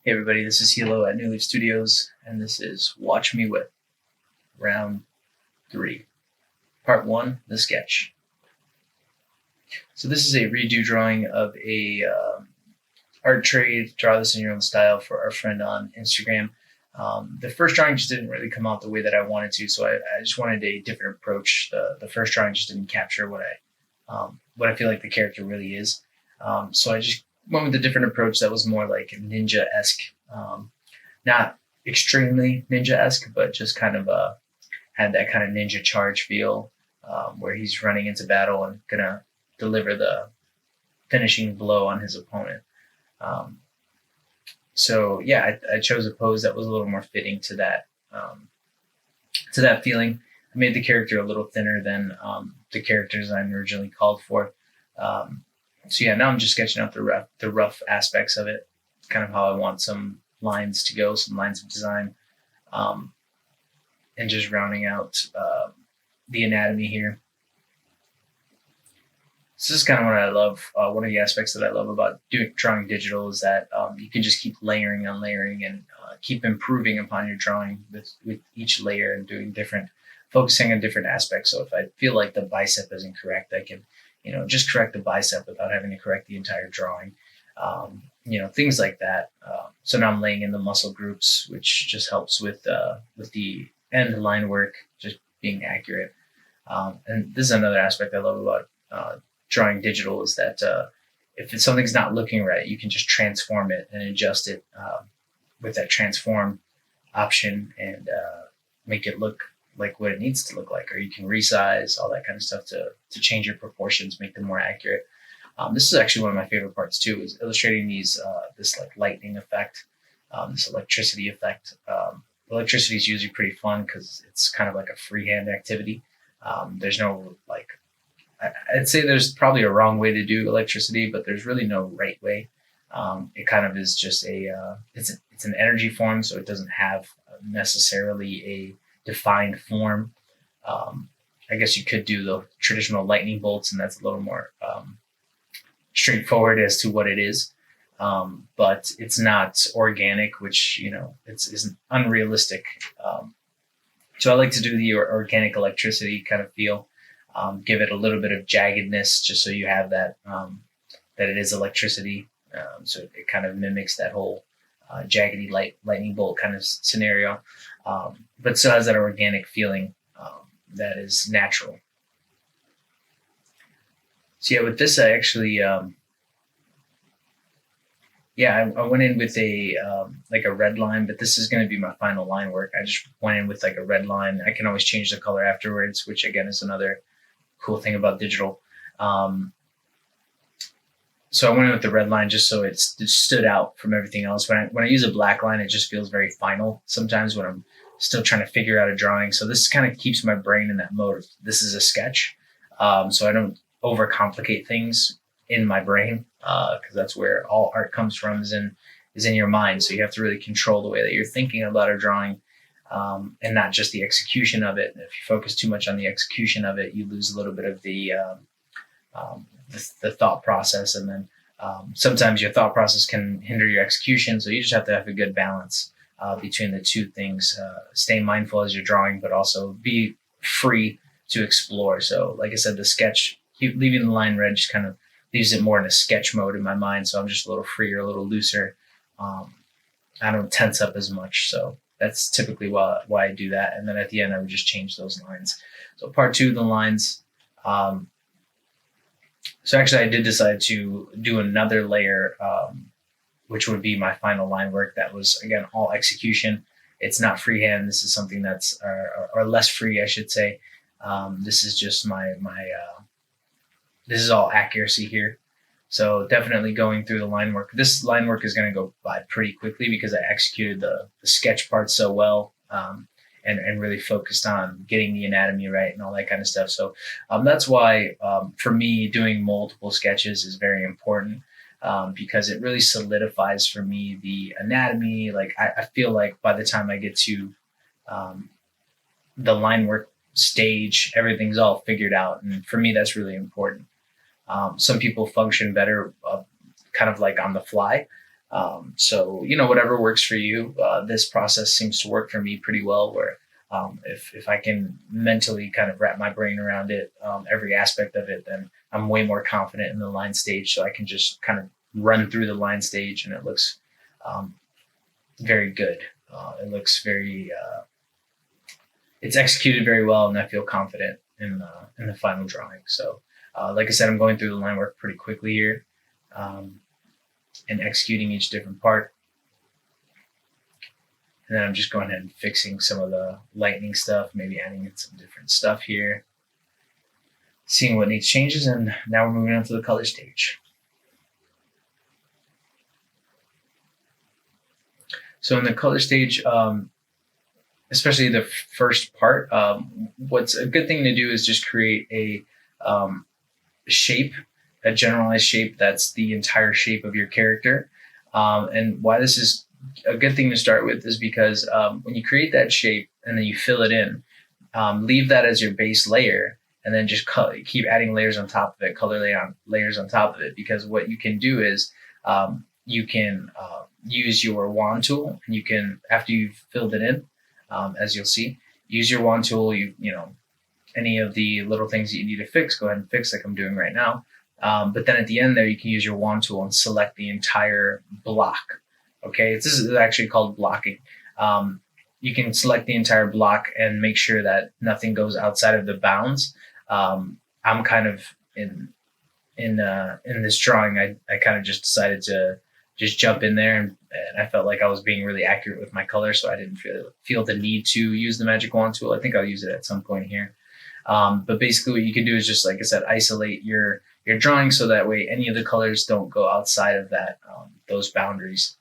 Hey everybody, this is Hilo at New Leaf Studios, and this is Watch Me Whip, Round 3, Part 1, The Sketch. So this is a redo drawing of a art trade, draw this in your own style, for our friend on Instagram. The first drawing just didn't really come out the way that I wanted to, so I just wanted a different approach. The first drawing just didn't capture what I feel like the character really is. So I just went with a different approach that was more like ninja-esque. Not extremely ninja-esque, but just kind of had that kind of ninja charge feel, where he's running into battle and gonna deliver the finishing blow on his opponent. So yeah, I chose a pose that was a little more fitting to that feeling. I made the character a little thinner than the character design originally called for. So yeah, now I'm just sketching out the rough aspects of it, kind of how I want some lines to go, some lines of design, and just rounding out the anatomy here. So this is kind of what I love. One of the aspects that I love about drawing digital is that you can just keep layering on layering and keep improving upon your drawing with each layer and focusing on different aspects. So if I feel like the bicep isn't correct, I can just correct the bicep without having to correct the entire drawing. Things like that. So now I'm laying in the muscle groups, which just helps with the end line work, just being accurate. And this is another aspect I love about drawing digital, is that if something's not looking right, you can just transform it and adjust it with that transform option and make it look like what it needs to look like, or you can resize all that kind of stuff to change your proportions, make them more accurate. This is actually one of my favorite parts too, is illustrating this like lightning effect, this electricity effect. Electricity is usually pretty fun because it's kind of like a freehand activity. There's no I'd say there's probably a wrong way to do electricity, but there's really no right way. It kind of is just it's an energy form, so it doesn't have necessarily a defined form. I guess you could do the traditional lightning bolts, and that's a little more straightforward as to what it is. But it's not organic, which it's unrealistic. So I like to do the organic electricity kind of feel, give it a little bit of jaggedness, just so you have that it is electricity. So it kind of mimics that whole jaggedy lightning bolt kind of scenario, but still has that organic feeling that is natural. So yeah, with this I actually I went in with a red line, but this is going to be my final line work. I just went in with like a red line. I can always change the color afterwards, which again is another cool thing about digital. So I went in with the red line just so it stood out from everything else. When I use a black line, it just feels very final sometimes when I'm still trying to figure out a drawing. So this kind of keeps my brain in that mode of this is a sketch. So I don't overcomplicate things in my brain, because that's where all art comes from, is in your mind. So you have to really control the way that you're thinking about a drawing, and not just the execution of it. If you focus too much on the execution of it, you lose a little bit of the thought process, and then sometimes your thought process can hinder your execution. So you just have to have a good balance between the two things. Stay mindful as you're drawing, but also be free to explore. So like I said, the sketch, leaving the line red just kind of leaves it more in a sketch mode in my mind. So I'm just a little freer, a little looser. I don't tense up as much. So that's typically why I do that. And then at the end, I would just change those lines. So part 2, the lines. So actually I did decide to do another layer, which would be my final line work. That was, again, all execution. It's not freehand. This is something that's, or less free, I should say. This is just this is all accuracy here. So definitely going through the line work. This line work is going to go by pretty quickly because I executed the sketch part so well, and really focused on getting the anatomy right and all that kind of stuff. So that's why, for me, doing multiple sketches is very important, because it really solidifies for me the anatomy. Like I feel like by the time I get to the line work stage, everything's all figured out. And for me, that's really important. Some people function better kind of like on the fly. So, whatever works for you, this process seems to work for me pretty well, where if I can mentally kind of wrap my brain around it, every aspect of it, then I'm way more confident in the line stage. So I can just kind of run through the line stage and it looks um, very good. It looks it's executed very well, and I feel confident in the final drawing. So, like I said, I'm going through the line work pretty quickly here, and executing each different part. And then I'm just going ahead and fixing some of the lightning stuff, maybe adding in some different stuff here, seeing what needs changes, and now we're moving on to the color stage. So in the color stage, especially the first part, what's a good thing to do is just create a shape, a generalized shape that's the entire shape of your character. And why this is a good thing to start with is because when you create that shape and then you fill it in, leave that as your base layer, and then just keep adding layers on top of it, layers on top of it. Because what you can do is you can use your wand tool, and you can, after you've filled it in, as you'll see, use your wand tool. Any of the little things that you need to fix, go ahead and fix, like I'm doing right now. But then at the end there, you can use your wand tool and select the entire block. Okay, this is actually called blocking. You can select the entire block and make sure that nothing goes outside of the bounds. I'm kind of in this drawing, I kind of just decided to just jump in there, and I felt like I was being really accurate with my color, so I didn't feel the need to use the magic wand tool. I think I'll use it at some point here. But basically what you can do is just, like I said, isolate your drawing so that way any of the colors don't go outside of those boundaries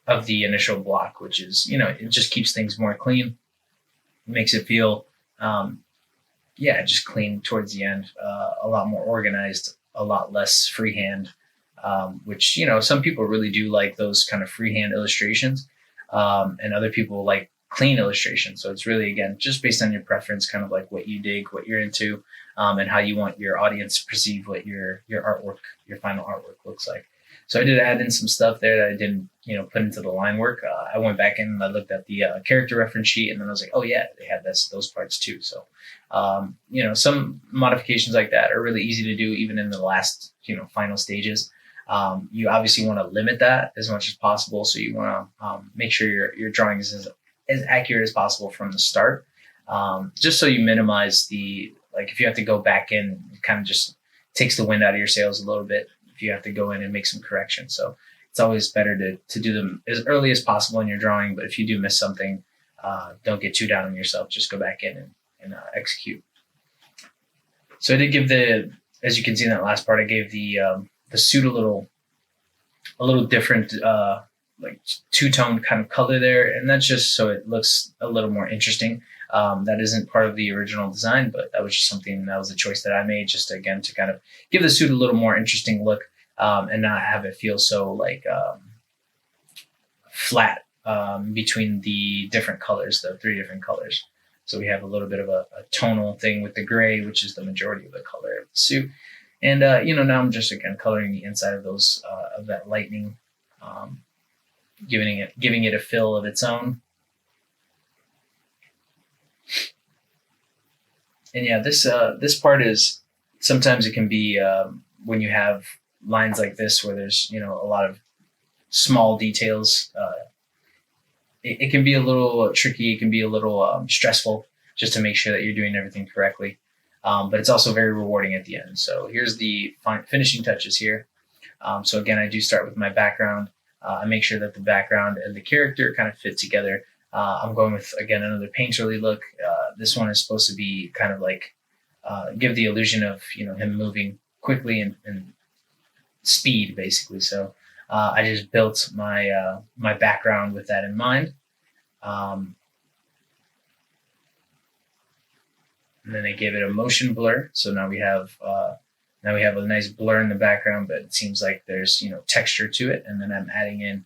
of the initial block, which is, it just keeps things more clean, makes it feel, just clean towards the end, a lot more organized, a lot less freehand, which, some people really do like those kind of freehand illustrations, and other people like clean illustrations. So it's really, again, just based on your preference, kind of like what you dig, what you're into, and how you want your audience to perceive what your artwork, your final artwork looks like. So I did add in some stuff there that I didn't, put into the line work. I went back in and I looked at the character reference sheet, and then I was like, oh yeah, they had those parts too. So, some modifications like that are really easy to do, even in the last, final stages. You obviously want to limit that as much as possible. So you want to make sure your drawing is as accurate as possible from the start, just so you minimize if you have to go back in, it kind of just takes the wind out of your sails a little bit if you have to go in and make some corrections. So it's always better to do them as early as possible in your drawing. But if you do miss something, don't get too down on yourself. Just go back in and execute. So I did give as you can see in that last part, I gave the suit a little different, like two-tone kind of color there, and that's just so it looks a little more interesting. That isn't part of the original design, but that was just something that was a choice that I made, just again to kind of give the suit a little more interesting look, and not have it feel so like flat between the different colors, the three different colors. So we have a little bit of a tonal thing with the gray, which is the majority of the color of the suit. And now I'm just again coloring the inside of those of that lightning, giving it a fill of its own. And yeah, this part is, sometimes it can be when you have lines like this where there's a lot of small details. It can be a little tricky. It can be a little stressful just to make sure that you're doing everything correctly. But it's also very rewarding at the end. So here's the finishing touches here. So again, I do start with my background. I make sure that the background and the character kind of fit together. I'm going with, again, another painterly look. This one is supposed to be kind of like give the illusion of him moving quickly and speed, basically. So I just built my background with that in mind. And then I gave it a motion blur. So now we have a nice blur in the background, but it seems like there's texture to it. And then I'm adding in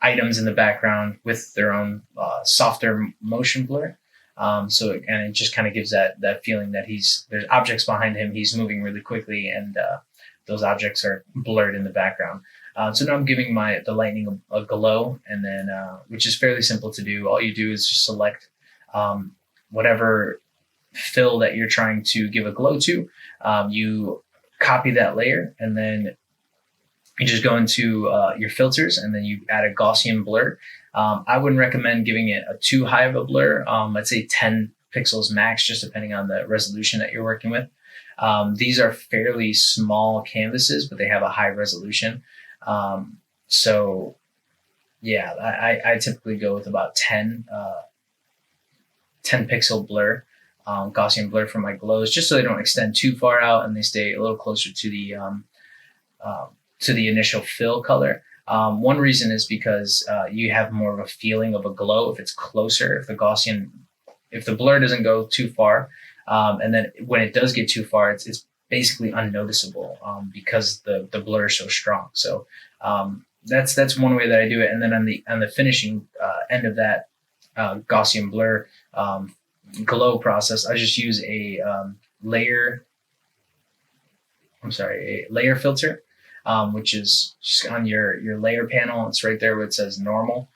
items in the background with their own softer motion blur. It just kind of gives that feeling that there's objects behind him. He's moving really quickly, and those objects are blurred in the background. So now I'm giving the lightning a glow, and then which is fairly simple to do. All you do is just select whatever fill that you're trying to give a glow to. You copy that layer, and then you just go into your filters, and then you add a Gaussian blur. I wouldn't recommend giving it a too high of a blur. I'd say 10 pixels max, just depending on the resolution that you're working with. These are fairly small canvases, but they have a high resolution. So yeah, I typically go with about 10 pixel blur, Gaussian blur for my glows, just so they don't extend too far out and they stay a little closer to the initial fill color. One reason is because you have more of a feeling of a glow if it's closer, if the blur doesn't go too far. And then when it does get too far, it's basically unnoticeable because the blur is so strong. So that's one way that I do it. And then on the finishing end of that Gaussian blur glow process, I just use a layer filter, which is just on your layer panel. It's right there where it says normal.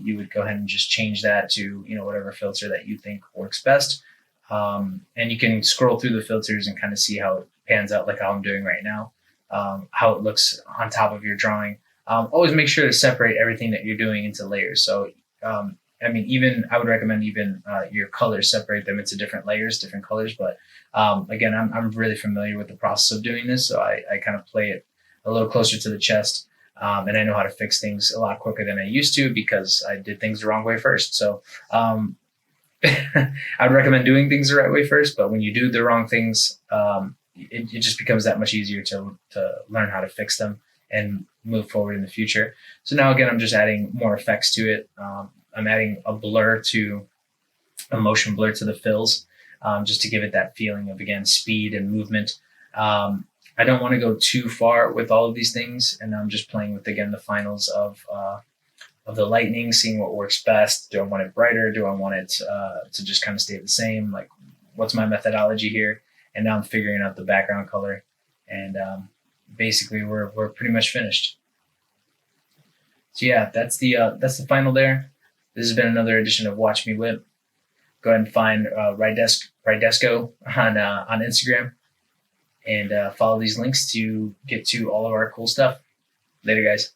You would go ahead and just change that to whatever filter that you think works best. And you can scroll through the filters and kind of see how it pans out, like how I'm doing right now, how it looks on top of your drawing. Always make sure to separate everything that you're doing into layers. So, I would recommend your colors, separate them into different layers, different colors. But again, I'm really familiar with the process of doing this, so I kind of play it a little closer to the chest. And I know how to fix things a lot quicker than I used to because I did things the wrong way first. So I'd recommend doing things the right way first, but when you do the wrong things, it just becomes that much easier to learn how to fix them and move forward in the future. So now again, I'm just adding more effects to it. I'm adding a motion blur to the fills, just to give it that feeling of, again, speed and movement. I don't want to go too far with all of these things, and I'm just playing with, again, the finals of the lightning, seeing what works best. Do I want it brighter? Do I want it to just kind of stay the same? Like, what's my methodology here? And now I'm figuring out the background color, and basically we're pretty much finished. So yeah, that's the final there. This has been another edition of Watch Me Whip. Go ahead and find Rydesco on Instagram, and follow these links to get to all of our cool stuff. Later, guys.